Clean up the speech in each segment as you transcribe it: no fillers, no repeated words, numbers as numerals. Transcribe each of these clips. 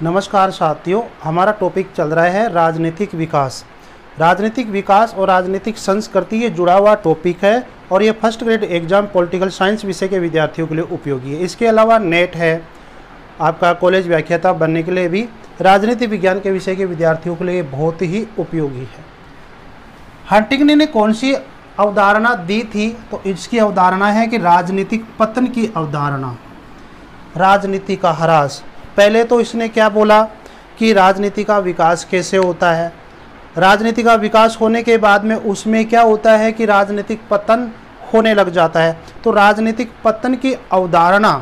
नमस्कार साथियों, हमारा टॉपिक चल रहा है राजनीतिक विकास। राजनीतिक विकास और राजनीतिक संस्कृति ये जुड़ा हुआ टॉपिक है और ये first grade exam political science विषय के विद्यार्थियों के लिए उपयोगी है। इसके अलावा नेट है, आपका कॉलेज व्याख्याता बनने के लिए भी राजनीतिक विज्ञान के विषय के विद्यार्थियों के लिए बहुत ही उपयोगी है। हंटिंगटन ने कौन सी अवधारणा दी थी? तो इसकी अवधारणा है कि राजनीतिक पतन की अवधारणा, राजनीति का ह्रास। पहले तो इसने क्या बोला कि राजनीति का विकास कैसे होता है, राजनीति का विकास होने के बाद में उसमें क्या होता है कि राजनीतिक पतन होने लग जाता है। तो राजनीतिक पतन की अवधारणा,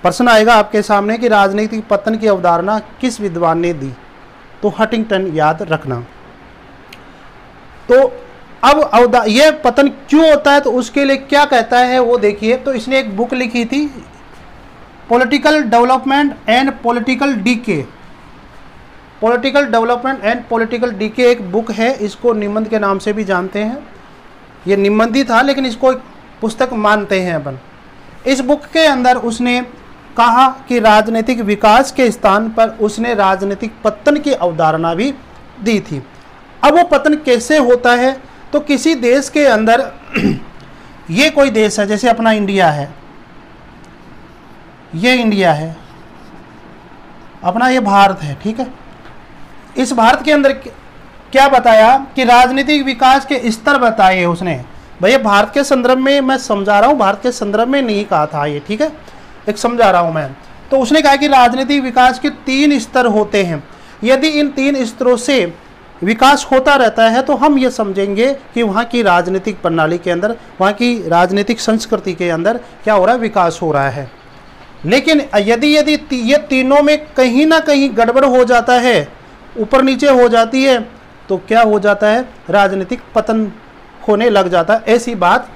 प्रश्न आएगा आपके सामने कि राजनीतिक पतन की अवधारणा किस विद्वान ने दी? तो हंटिंगटन याद रखना। तो अब यह पतन क्यों होता है, तो उसके लिए क्या कहता है वो देखिए। तो इसने एक बुक लिखी थी, political development and political decay. Political development and political decay एक बुक है, इसको निबंध के नाम से भी जानते हैं। ये निबंध ही था लेकिन इसको एक पुस्तक मानते हैं अपन। इस बुक के अंदर उसने कहा कि राजनीतिक विकास के स्थान पर उसने राजनीतिक पतन की अवधारणा भी दी थी। अब वो पतन कैसे होता है? तो किसी देश के अंदर ये कोई देश है, जैसे अपना इंडिया है, ये इंडिया है अपना, ये भारत है, ठीक है। इस भारत के अंदर क्या बताया कि राजनीतिक विकास के स्तर बताए उसने। भैया भारत के संदर्भ में मैं समझा रहा हूँ, भारत के संदर्भ में नहीं कहा था ये, ठीक है, एक समझा रहा हूँ मैं। तो उसने कहा कि राजनीतिक विकास के 3 स्तर होते हैं। यदि इन 3 स्तरों से विकास होता रहता है तो हम ये समझेंगे कि वहाँ की राजनीतिक प्रणाली के अंदर, वहाँ की राजनीतिक संस्कृति के अंदर क्या हो रहा है, विकास हो रहा है। लेकिन यदि ये तीनों में कहीं ना कहीं गड़बड़ हो जाता है, ऊपर नीचे हो जाती है, तो क्या हो जाता है, राजनीतिक पतन होने लग जाता है। ऐसी बात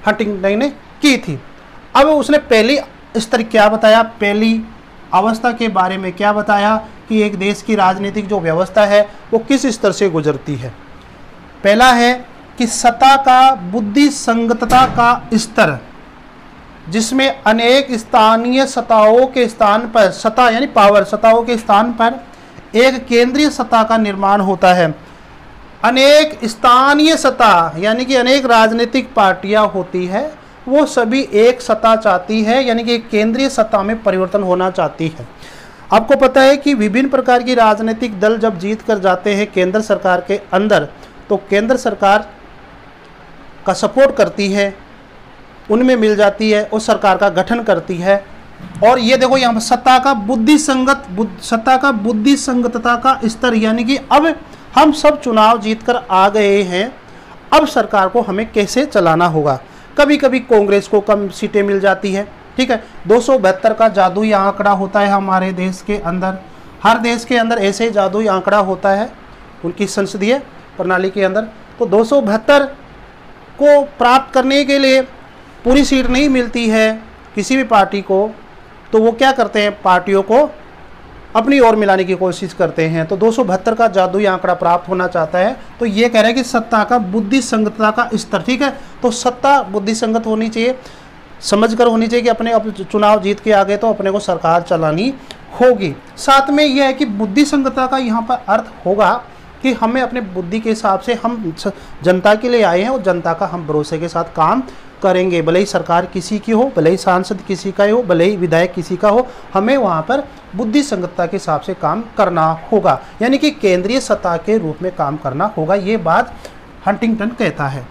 हंटिंगटन ने की थी। अब उसने पहली स्तर क्या बताया, पहली अवस्था के बारे में क्या बताया कि एक देश की राजनीतिक जो व्यवस्था है वो किस स्तर से गुजरती है। पहला है कि सत्ता का बुद्धि संगतता का स्तर, जिसमें अनेक स्थानीय सत्ताओं के स्थान पर, सत्ता यानी पावर, सत्ताओं के स्थान पर एक केंद्रीय सत्ता का निर्माण होता है। अनेक स्थानीय सत्ता यानी कि अनेक राजनीतिक पार्टियां होती है, वो सभी एक सत्ता चाहती है, यानी कि केंद्रीय सत्ता में परिवर्तन होना चाहती है। आपको पता है कि विभिन्न प्रकार की राजनीतिक दल जब जीत कर जाते हैं केंद्र सरकार के अंदर, तो केंद्र सरकार का सपोर्ट करती है, उनमें मिल जाती है और सरकार का गठन करती है। और ये देखो यहाँ पर सत्ता का बुद्धि संगतता का स्तर, यानी कि अब हम सब चुनाव जीतकर आ गए हैं, अब सरकार को हमें कैसे चलाना होगा। कभी कभी कांग्रेस को कम सीटें मिल जाती है, ठीक है। 272 का जादुई आंकड़ा होता है हमारे देश के अंदर, हर देश के अंदर ऐसे ही जादुई आंकड़ा होता है उनकी संसदीय प्रणाली के अंदर। तो 272 को प्राप्त करने के लिए पूरी सीट नहीं मिलती है किसी भी पार्टी को, तो वो क्या करते हैं, पार्टियों को अपनी ओर मिलाने की कोशिश करते हैं। तो 272 का जादुई आंकड़ा प्राप्त होना चाहता है, तो ये कह रहे हैं कि सत्ता का बुद्धि संगतता का स्तर, ठीक है। तो सत्ता बुद्धि संगत होनी चाहिए, समझकर होनी चाहिए कि अपने अब चुनाव जीत के आ गए तो अपने को सरकार चलानी होगी। साथ में यह है कि बुद्धि संगतता का यहाँ पर अर्थ होगा कि हमें अपने बुद्धि के हिसाब से, हम जनता के लिए आए हैं और जनता का हम भरोसे के साथ काम करेंगे। भले ही सरकार किसी की हो, भले ही सांसद किसी का हो, भले ही विधायक किसी का हो, हमें वहाँ पर बुद्धि संगतता के हिसाब से काम करना होगा, यानी कि केंद्रीय सत्ता के रूप में काम करना होगा। ये बात हंटिंगटन कहता है।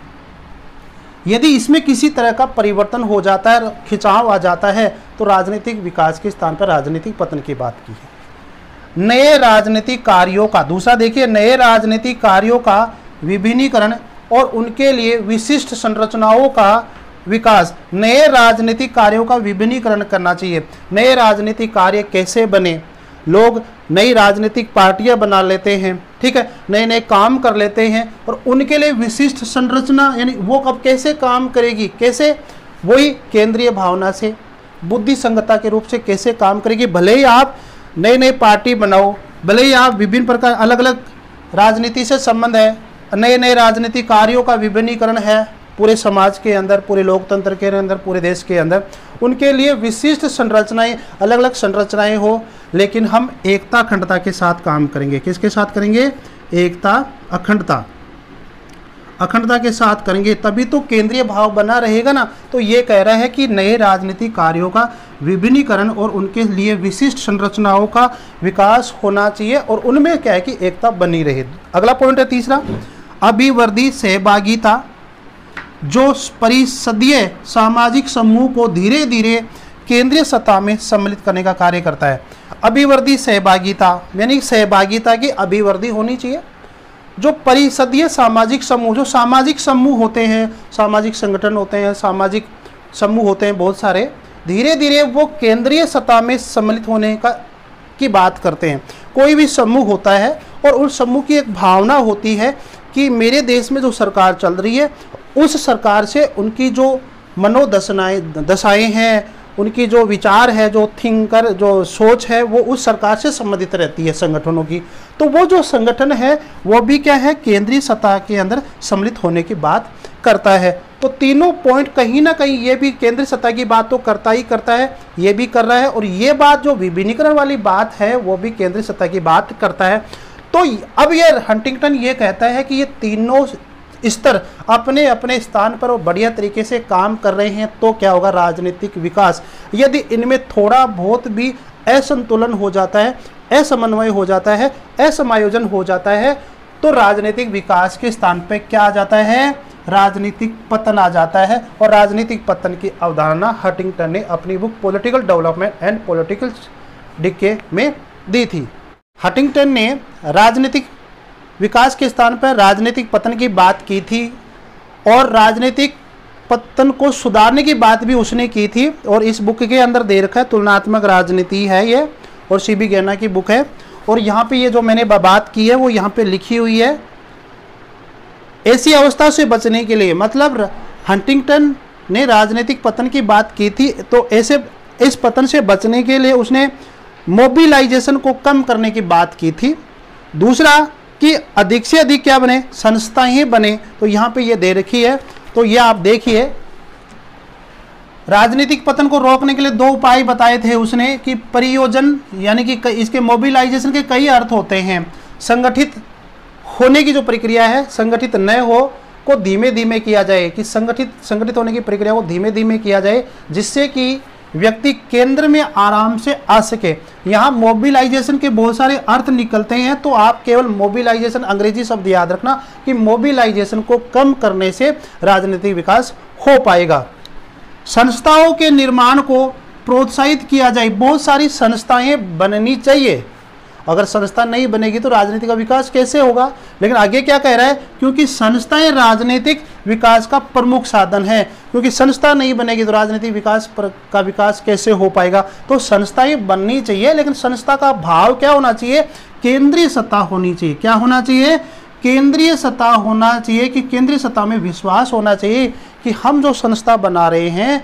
यदि इसमें किसी तरह का परिवर्तन हो जाता है, खिंचाव आ जाता है, तो राजनीतिक विकास के स्थान पर राजनीतिक पतन की बात की है। नए राजनीतिक कार्यों का, दूसरा देखिए, नए राजनीतिक कार्यों का विभिन्नीकरण और उनके लिए विशिष्ट संरचनाओं का विकास। नए राजनीतिक कार्यों का विभिन्नीकरण करना चाहिए। नए राजनीतिक कार्य कैसे बने? लोग नई राजनीतिक पार्टियां बना लेते हैं, ठीक है, नए नए काम कर लेते हैं, और उनके लिए विशिष्ट संरचना, यानी वो अब कैसे काम करेगी, कैसे, वही केंद्रीय भावना से, बुद्धि संगतता के रूप से कैसे काम करेगी। भले ही आप नई नई पार्टी बनाओ, भले ही आप विभिन्न प्रकार अलग अलग राजनीति से संबंध है, नए नए राजनीतिक कार्यों का विभिन्नीकरण है पूरे समाज के अंदर, पूरे लोकतंत्र के अंदर, पूरे देश के अंदर, उनके लिए विशिष्ट संरचनाएं, अलग अलग संरचनाएं हो, लेकिन हम एकता अखंडता के साथ काम करेंगे। किसके साथ करेंगे? एकता अखंडता के साथ करेंगे, तभी तो केंद्रीय भाव बना रहेगा ना। तो ये कह रहा है कि नए राजनीतिक कार्यों का विभिन्नीकरण और उनके लिए विशिष्ट संरचनाओं का विकास होना चाहिए और उनमें क्या है कि एकता बनी रहे। अगला पॉइंट है तीसरा, अभिवर्धी सहभागिता, जो परिषदीय सामाजिक समूह को धीरे धीरे केंद्रीय सत्ता में सम्मिलित करने का कार्य करता है। अभिवर्धी सहभागिता यानी सहभागिता की अभिवृद्धि होनी चाहिए। जो परिषदीय सामाजिक समूह, जो सामाजिक समूह होते हैं, सामाजिक संगठन होते हैं, सामाजिक समूह होते हैं बहुत सारे, धीरे धीरे वो केंद्रीय सत्ता में सम्मिलित होने की बात करते हैं। कोई भी समूह होता है और उस समूह की एक भावना होती है कि मेरे देश में जो सरकार चल रही है उस सरकार से उनकी जो दशाएं हैं, उनकी जो विचार है, जो थिंकर, जो सोच है, वो उस सरकार से संबंधित रहती है संगठनों की। तो वो जो संगठन है वो भी क्या है, केंद्रीय सत्ता के अंदर सम्मिलित होने की बात करता है। तो तीनों पॉइंट कहीं ना कहीं ये भी केंद्रीय सत्ता की बात तो करता ही करता है, ये भी कर रहा है, और ये बात जो विभिन्नीकरण वाली बात है वो भी केंद्रीय सत्ता की बात करता है। तो अब ये हंटिंगटन ये कहता है कि ये तीनों स्तर अपने अपने स्थान पर और बढ़िया तरीके से काम कर रहे हैं तो क्या होगा, राजनीतिक विकास। यदि इनमें थोड़ा बहुत भी असंतुलन हो जाता है, असमन्वय हो जाता है, असमायोजन हो जाता है, तो राजनीतिक विकास के स्थान पर क्या आ जाता है, राजनीतिक पतन आ जाता है। और राजनीतिक पतन की अवधारणा हंटिंगटन ने अपनी book political development and political decay में दी थी। हंटिंगटन ने राजनीतिक विकास के स्थान पर राजनीतिक पतन की बात की थी और राजनीतिक पतन को सुधारने की बात भी उसने की थी। और इस बुक के अंदर दे रखा है, तुलनात्मक राजनीति है ये, और सीबी गैना की बुक है। और यहाँ पे ये जो मैंने बात की है वो यहाँ पे लिखी हुई है, ऐसी अवस्था से बचने के लिए, मतलब हंटिंगटन ने राजनीतिक पतन की बात की थी, तो ऐसे इस पतन से बचने के लिए उसने मोबिलाइजेशन को कम करने की बात की थी। दूसरा कि अधिक से अधिक क्या बने, संस्थाएं बने। तो यहाँ पे ये दे रखी है, तो ये आप देखिए, राजनीतिक पतन को रोकने के लिए दो उपाय बताए थे उसने कि परियोजन, यानी कि इसके मोबिलाइजेशन के कई अर्थ होते हैं। संगठित होने की जो प्रक्रिया है, संगठित न हो को धीमे धीमे किया जाए, कि संगठित होने की प्रक्रिया को धीमे धीमे किया जाए, जिससे कि व्यक्ति केंद्र में आराम से आ सके। यहाँ मोबिलाइजेशन के बहुत सारे अर्थ निकलते हैं, तो आप केवल मोबिलाइजेशन, अंग्रेजी शब्द याद रखना कि मोबिलाइजेशन को कम करने से राजनीतिक विकास हो पाएगा। संस्थाओं के निर्माण को प्रोत्साहित किया जाए, बहुत सारी संस्थाएं बननी चाहिए। अगर संस्था नहीं बनेगी तो राजनीति का विकास कैसे होगा। लेकिन आगे क्या कह रहा है, क्योंकि संस्थाएं राजनीतिक विकास का प्रमुख साधन है, क्योंकि संस्था नहीं बनेगी तो राजनीतिक विकास का विकास कैसे हो पाएगा। तो संस्थाएं बननी चाहिए, लेकिन संस्था का भाव क्या होना चाहिए, केंद्रीय सत्ता होनी चाहिए। क्या होना चाहिए, केंद्रीय सत्ता होना चाहिए, कि केंद्रीय सत्ता में विश्वास होना चाहिए कि हम जो संस्था बना रहे हैं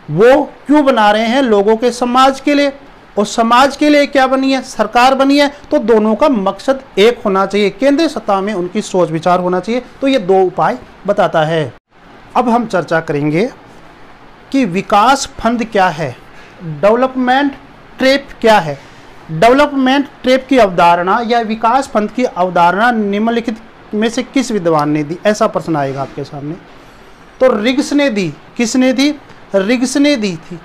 वो क्यों बना रहे हैं, लोगों के समाज के लिए, और समाज के लिए क्या बनी है, सरकार बनी है, तो दोनों का मकसद एक होना चाहिए, केंद्रीय सत्ता में उनकी सोच विचार होना चाहिए। तो ये दो उपाय बताता है। अब हम चर्चा करेंगे कि विकास फंद क्या है, डेवलपमेंट ट्रैप क्या है। डेवलपमेंट ट्रैप की अवधारणा या विकास फंद की अवधारणा निम्नलिखित में से किस विद्वान ने दी, ऐसा प्रश्न आएगा आपके सामने। तो रिग्स ने दी, किसने दी, रिग्स ने दी थी।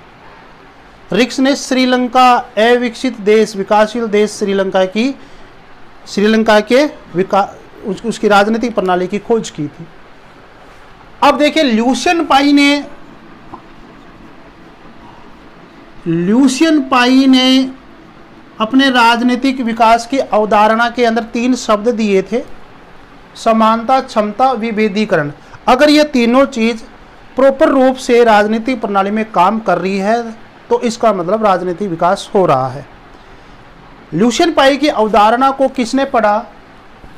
रिग्स ने श्रीलंका, अविकसित देश, विकासशील देश श्रीलंका के उसकी राजनीतिक प्रणाली की खोज की थी। अब देखिए ल्यूशियन पाई ने अपने राजनीतिक विकास की अवधारणा के अंदर 3 शब्द दिए थे, समानता, क्षमता, विभेदीकरण। अगर ये तीनों चीज प्रॉपर रूप से राजनीतिक प्रणाली में काम कर रही है तो इसका मतलब राजनीतिक विकास हो रहा है। ल्यूशियन पाई की अवधारणा को किसने पढ़ा,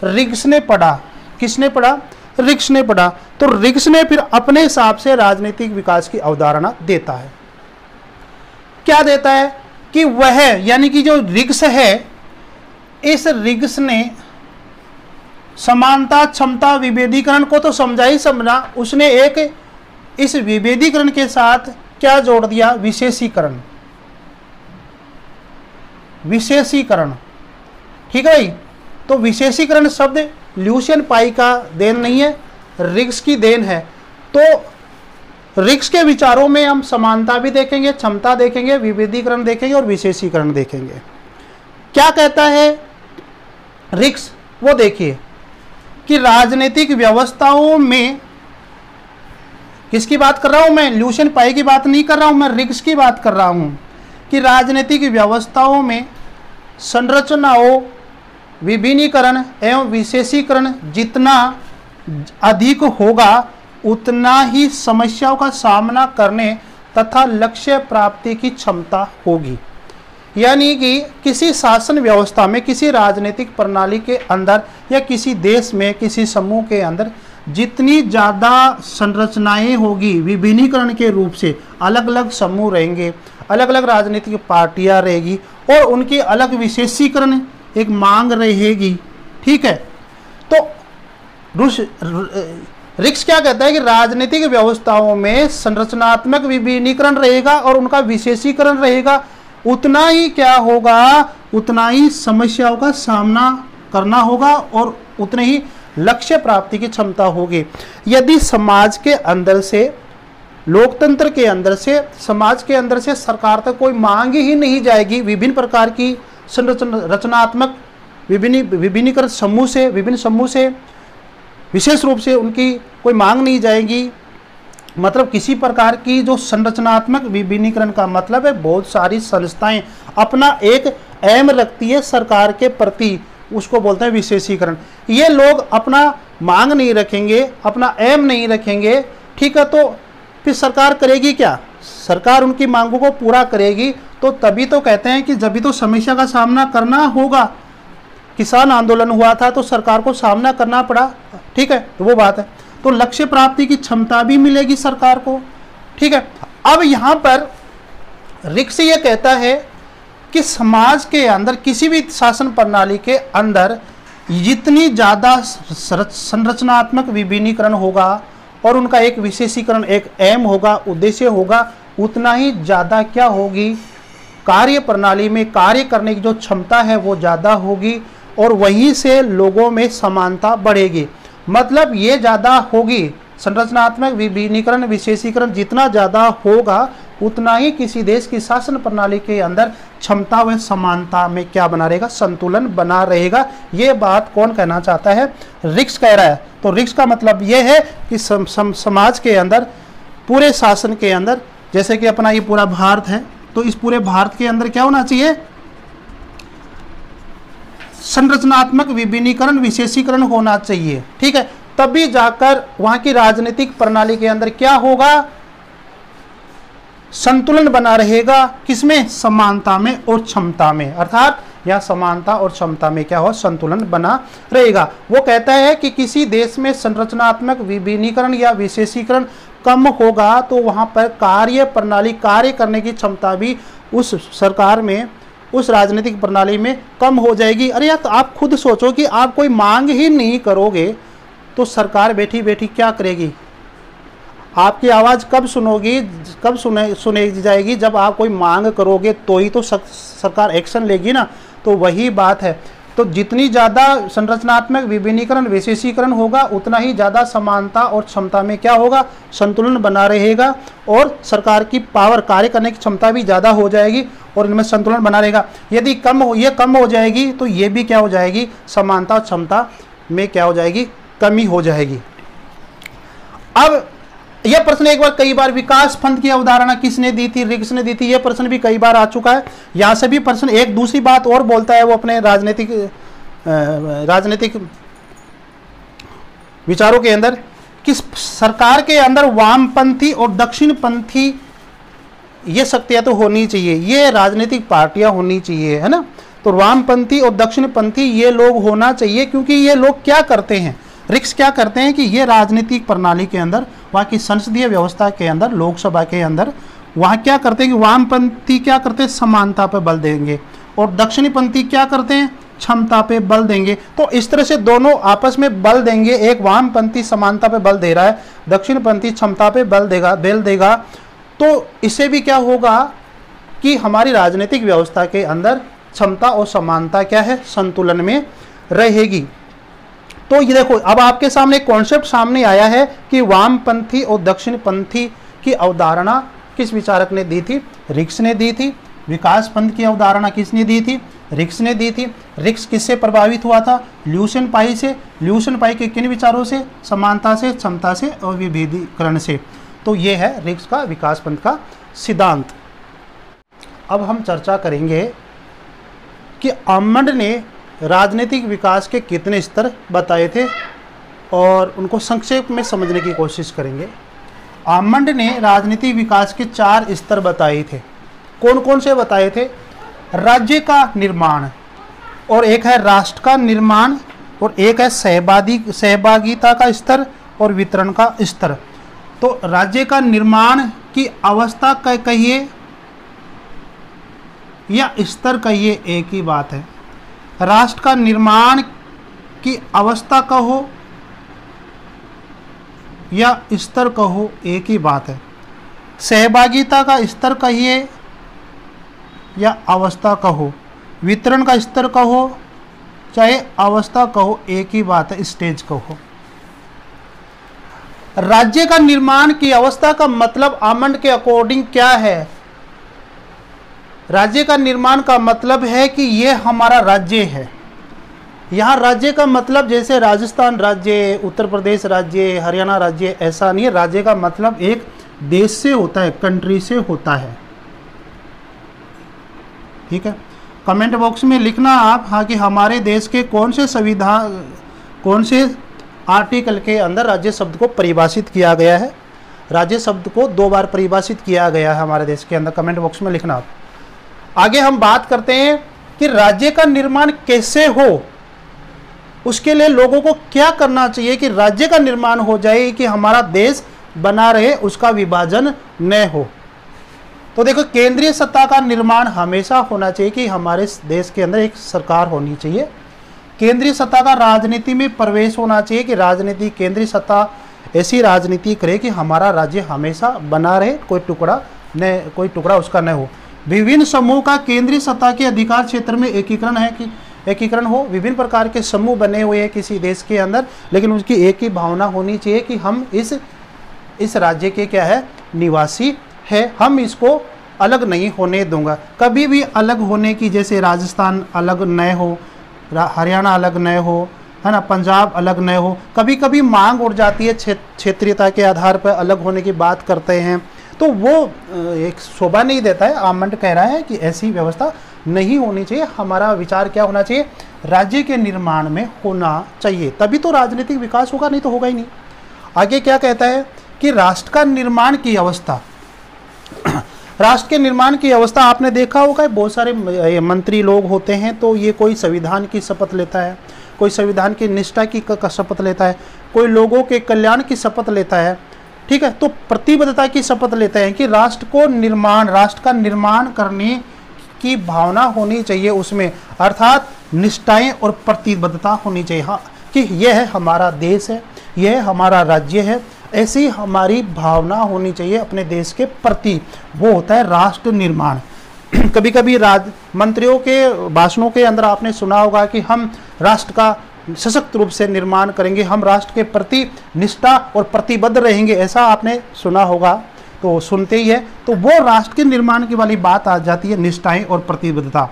रिग्स ने पढ़ा। किसने पढ़ा, रिग्स ने पढ़ा। तो रिग्स ने फिर अपने हिसाब से राजनीतिक विकास की अवधारणा देता है। क्या देता है कि वह, यानी कि जो रिग्स है, इस रिग्स ने समानता, क्षमता, विभेदीकरण को तो समझा ही समझा, उसने एक इस विभेदीकरण के साथ क्या जोड़ दिया, विशेषीकरण। विशेषीकरण। ठीक है भाई, तो विशेषीकरण शब्द ल्यूशियन पाई का देन नहीं है, रिग्स की देन है। तो रिग्स के विचारों में हम समानता भी देखेंगे, क्षमता देखेंगे, विविधीकरण देखेंगे और विशेषीकरण देखेंगे। क्या कहता है रिग्स, वो देखिए कि राजनीतिक व्यवस्थाओं में, किसकी बात कर रहा हूं मैं, ल्यूशियन पाई की बात नहीं कर रहा हूं, मैं रिग्स की बात कर रहा हूं कि राजनीतिक व्यवस्थाओं में संरचनाओं, विभिन्नीकरण एवं विशेषीकरण जितना अधिक होगा उतना ही समस्याओं का सामना करने तथा लक्ष्य प्राप्ति की क्षमता होगी। यानी कि किसी शासन व्यवस्था में, किसी राजनीतिक प्रणाली के अंदर या किसी देश में, किसी समूह के अंदर जितनी ज़्यादा संरचनाएं होगी विभिन्नीकरण के रूप से, अलग अलग समूह रहेंगे, अलग अलग राजनीतिक पार्टियां रहेगी और उनकी अलग विशेषीकरण एक मांग रहेगी। ठीक है, तो रिक्स क्या कहता है कि राजनीतिक व्यवस्थाओं में संरचनात्मक विभिन्नीकरण रहेगा और उनका विशेषीकरण रहेगा, उतना ही क्या होगा, उतना ही समस्याओं का सामना करना होगा और उतने ही लक्ष्य प्राप्ति की क्षमता होगी। यदि समाज के अंदर से, लोकतंत्र के अंदर से, समाज के अंदर से सरकार तक कोई मांग ही नहीं जाएगी विभिन्न प्रकार की रचनात्मक विभिन्नीकरण समूह से, विभिन्न समूह से विशेष रूप से उनकी कोई मांग नहीं जाएगी, मतलब किसी प्रकार की जो संरचनात्मक विभिन्नीकरण का मतलब है बहुत सारी संस्थाएं अपना एक एम रखती है सरकार के प्रति, उसको बोलते हैं विशेषीकरण। ये लोग अपना मांग नहीं रखेंगे, अपना एम नहीं रखेंगे, ठीक है, तो फिर सरकार करेगी क्या, सरकार उनकी मांगों को पूरा करेगी। तो तभी तो कहते हैं कि जब भी तो समस्या का सामना करना होगा। किसान आंदोलन हुआ था तो सरकार को सामना करना पड़ा, ठीक है, तो वो बात है। तो लक्ष्य प्राप्ति की क्षमता भी मिलेगी सरकार को। ठीक है, अब यहां पर रिक्स ये कहता है कि समाज के अंदर, किसी भी शासन प्रणाली के अंदर जितनी ज़्यादा संरचनात्मक विभिन्नीकरण होगा और उनका एक विशेषीकरण, एक एम होगा, उद्देश्य होगा, उतना ही ज़्यादा क्या होगी, कार्य प्रणाली में कार्य करने की जो क्षमता है वो ज़्यादा होगी और वहीं से लोगों में समानता बढ़ेगी। मतलब ये ज़्यादा होगी, संरचनात्मक विभिन्नीकरण, विशेषीकरण जितना ज़्यादा होगा उतना ही किसी देश की शासन प्रणाली के अंदर क्षमता व समानता में क्या बना रहेगा, संतुलन बना रहेगा। ये बात कौन कहना चाहता है, रिक्स कह रहा है। तो रिक्स का मतलब ये है कि समाज के अंदर, पूरे शासन के अंदर, जैसे कि अपना ये पूरा भारत है, तो इस पूरे भारत के अंदर क्या होना चाहिए, संरचनात्मक विभिन्नीकरण, विशेषीकरण होना चाहिए। ठीक है, तभी जाकर वहां की राजनीतिक प्रणाली के अंदर क्या होगा, संतुलन बना रहेगा, किसमें, समानता में और क्षमता में। अर्थात यह समानता और क्षमता में क्या हो, संतुलन बना रहेगा। वो कहता है कि किसी देश में संरचनात्मक विभिन्नीकरण या विशेषीकरण कम होगा तो वहां पर कार्य प्रणाली, कार्य करने की क्षमता भी उस सरकार में, उस राजनीतिक प्रणाली में कम हो जाएगी। अरे यार, तो आप खुद सोचो कि आप कोई मांग ही नहीं करोगे तो सरकार बैठी बैठी क्या करेगी, आपकी आवाज़ कब सुनोगी, कब सुने जाएगी, जब आप कोई मांग करोगे तो ही तो सरकार एक्शन लेगी ना। तो वही बात है। तो जितनी ज़्यादा संरचनात्मक विभिन्नीकरण, विशेषीकरण होगा उतना ही ज़्यादा समानता और क्षमता में क्या होगा, संतुलन बना रहेगा और सरकार की पावर, कार्य करने की क्षमता भी ज़्यादा हो जाएगी और इनमें संतुलन बना रहेगा। यदि ये कम हो जाएगी तो ये भी क्या हो जाएगी, समानता और क्षमता में क्या हो जाएगी, कमी हो जाएगी। अब यह प्रश्न एक बार, कई बार विकास फंड की अवधारणा किसने दी थी, रिक्स ने दी थी, यह प्रश्न भी कई बार आ चुका है। यहाँ से भी प्रश्न एक दूसरी बात और बोलता है वो अपने राजनीतिक विचारों के अंदर कि सरकार के अंदर वामपंथी और दक्षिणपंथी ये शक्तियां तो होनी चाहिए, ये राजनीतिक पार्टियां होनी चाहिए, है ना। तो वामपंथी और दक्षिणपंथी ये लोग होना चाहिए, क्योंकि ये लोग क्या करते हैं, रिक्स क्या करते हैं कि ये राजनीतिक प्रणाली के अंदर, वहाँ की संसदीय व्यवस्था के अंदर, लोकसभा के अंदर, वहाँ क्या करते हैं कि वामपंथी क्या करते हैं, समानता पर बल देंगे और दक्षिणपंथी क्या करते हैं, क्षमता पे बल देंगे। तो इस तरह से दोनों आपस में बल देंगे। एक वामपंथी समानता पे बल दे रहा है, दक्षिणपंथी क्षमता पे बल देगा। तो इससे भी क्या होगा कि हमारी राजनीतिक व्यवस्था के अंदर क्षमता और समानता क्या है, संतुलन में रहेगी। तो ये देखो अब आपके सामने कॉन्सेप्ट सामने आया है कि वामपंथी और दक्षिणपंथी की अवधारणा किस विचारक ने दी थी, रिक्स ने दी थी। विकास पंथ की अवधारणा किसने दी थी, रिक्स ने दी थी। रिक्स किससे प्रभावित हुआ था, ल्यूसेन पाई से। ल्यूसेन पाई के किन विचारों से, समानता से, क्षमता से और विभेदीकरण से। तो ये है रिक्स का विकास पंथ का सिद्धांत। अब हम चर्चा करेंगे कि आमंड ने राजनीतिक विकास के कितने स्तर बताए थे और उनको संक्षेप में समझने की कोशिश करेंगे। आमंड ने राजनीतिक विकास के 4 स्तर बताए थे। कौन कौन से बताए थे, राज्य का निर्माण, और एक है राष्ट्र का निर्माण, और एक है सहभागिता का स्तर और वितरण का स्तर। तो राज्य का निर्माण की अवस्था कहिए या स्तर कहिए, एक ही बात है। राष्ट्र का निर्माण की अवस्था कहो या स्तर कहो, एक ही बात है। सहभागिता का स्तर कहिए या अवस्था कहो, वितरण का स्तर कहो चाहे अवस्था कहो, एक ही बात है, स्टेज कहो। राज्य का निर्माण की अवस्था का मतलब आमंड के अकॉर्डिंग क्या है, राज्य का निर्माण का मतलब है कि ये हमारा राज्य है। यहाँ राज्य का मतलब जैसे राजस्थान राज्य, उत्तर प्रदेश राज्य, हरियाणा राज्य, ऐसा नहीं है। राज्य का मतलब एक देश से होता है, कंट्री से होता है। ठीक है, कमेंट बॉक्स में लिखना आप हाँ कि हमारे देश के कौन से संविधान, कौन से आर्टिकल के अंदर राज्य शब्द को परिभाषित किया गया है। राज्य शब्द को 2 बार परिभाषित किया गया है हमारे देश के अंदर, कमेंट बॉक्स में लिखना आप। आगे हम बात करते हैं कि राज्य का निर्माण कैसे हो, उसके लिए लोगों को क्या करना चाहिए कि राज्य का निर्माण हो जाए, कि हमारा देश बना रहे, उसका विभाजन न हो। तो देखो, केंद्रीय सत्ता का निर्माण हमेशा होना चाहिए कि हमारे देश के अंदर एक सरकार होनी चाहिए। केंद्रीय सत्ता का राजनीति में प्रवेश होना चाहिए कि राजनीति, केंद्रीय सत्ता ऐसी राजनीति करे कि हमारा राज्य हमेशा बना रहे, कोई टुकड़ा उसका न हो। विभिन्न समूह का केंद्रीय सत्ता के अधिकार क्षेत्र में एकीकरण है कि एकीकरण हो। विभिन्न प्रकार के समूह बने हुए हैं किसी देश के अंदर, लेकिन उसकी एक ही भावना होनी चाहिए कि हम इस राज्य के क्या है, निवासी है, हम इसको अलग नहीं होने दूंगा। कभी भी अलग होने की, जैसे राजस्थान अलग न हो, हरियाणा अलग न हो, है ना, पंजाब अलग न हो, कभी कभी मांग उठ जाती है, क्षेत्रीयता के आधार पर अलग होने की बात करते हैं, तो वो एक शोभा नहीं देता है। आमंड कह रहा है कि ऐसी व्यवस्था नहीं होनी चाहिए। हमारा विचार क्या होना चाहिए, राज्य के निर्माण में होना चाहिए, तभी तो राजनीतिक विकास होगा, नहीं तो होगा ही नहीं। आगे क्या कहता है कि राष्ट्र का निर्माण की अवस्था। राष्ट्र के निर्माण की अवस्था आपने देखा होगा, बहुत सारे मंत्री लोग होते हैं, तो ये कोई संविधान की शपथ लेता है, कोई संविधान की निष्ठा की शपथ लेता है, कोई लोगों के कल्याण की शपथ लेता है। ठीक है, तो प्रतिबद्धता की शपथ लेते हैं कि राष्ट्र का निर्माण करने की भावना होनी चाहिए उसमें, अर्थात निष्ठाएं और प्रतिबद्धता होनी चाहिए। हाँ, कि यह हमारा देश है, यह हमारा राज्य है, ऐसी हमारी भावना होनी चाहिए अपने देश के प्रति। वो होता है राष्ट्र निर्माण। कभी कभी मंत्रियों के भाषणों के अंदर आपने सुना होगा कि हम राष्ट्र का सशक्त रूप से निर्माण करेंगे, हम राष्ट्र के प्रति निष्ठा और प्रतिबद्ध रहेंगे, ऐसा आपने सुना होगा, तो सुनते ही है। तो वो राष्ट्र के निर्माण की वाली बात आ जाती है, निष्ठाएं और प्रतिबद्धता।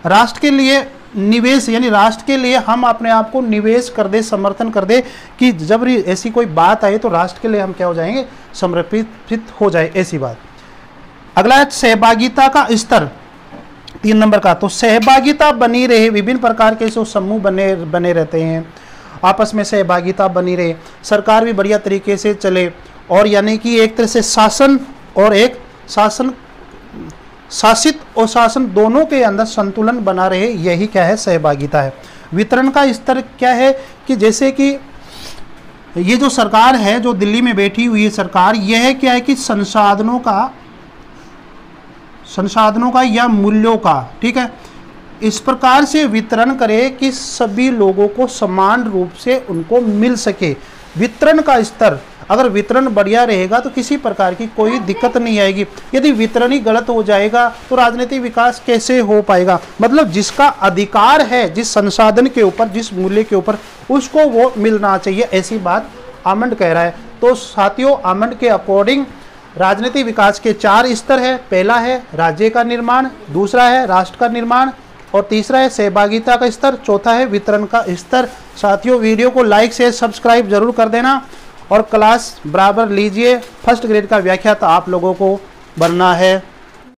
राष्ट्र के लिए निवेश, यानी राष्ट्र के लिए हम अपने आप को निवेश कर दे, समर्थन कर दे कि जब ऐसी कोई बात आए तो राष्ट्र के लिए हम क्या हो जाएंगे, समर्पित हो जाए, ऐसी बात। अगला है सहभागिता का स्तर, 3 नंबर का। तो सहभागिता बनी रहे, विभिन्न प्रकार के जो समूह बने रहते हैं, आपस में सहभागिता बनी रहे, सरकार भी बढ़िया तरीके से चले, और यानी कि एक तरह से शासन और एक शासित और शासन दोनों के अंदर संतुलन बना रहे, यही क्या है, सहभागिता है। वितरण का स्तर क्या है कि जैसे कि ये जो सरकार है, जो दिल्ली में बैठी हुई है सरकार, यह क्या है कि संसाधनों का या मूल्यों का, ठीक है, इस प्रकार से वितरण करे कि सभी लोगों को समान रूप से उनको मिल सके। वितरण का स्तर, अगर वितरण बढ़िया रहेगा तो किसी प्रकार की कोई दिक्कत नहीं आएगी। यदि वितरण ही गलत हो जाएगा तो राजनीतिक विकास कैसे हो पाएगा। मतलब जिसका अधिकार है, जिस संसाधन के ऊपर, जिस मूल्य के ऊपर, उसको वो मिलना चाहिए, ऐसी बात आमंड कह रहा है। तो साथियों, आमंड के अकॉर्डिंग राजनीतिक विकास के 4 स्तर है। पहला है राज्य का निर्माण, दूसरा है राष्ट्र का निर्माण, और तीसरा है सहभागिता का स्तर, चौथा है वितरण का स्तर। साथियों, वीडियो को लाइक शेयर सब्सक्राइब जरूर कर देना और क्लास बराबर लीजिए। फर्स्ट ग्रेड का व्याख्याता आप लोगों को बनना है।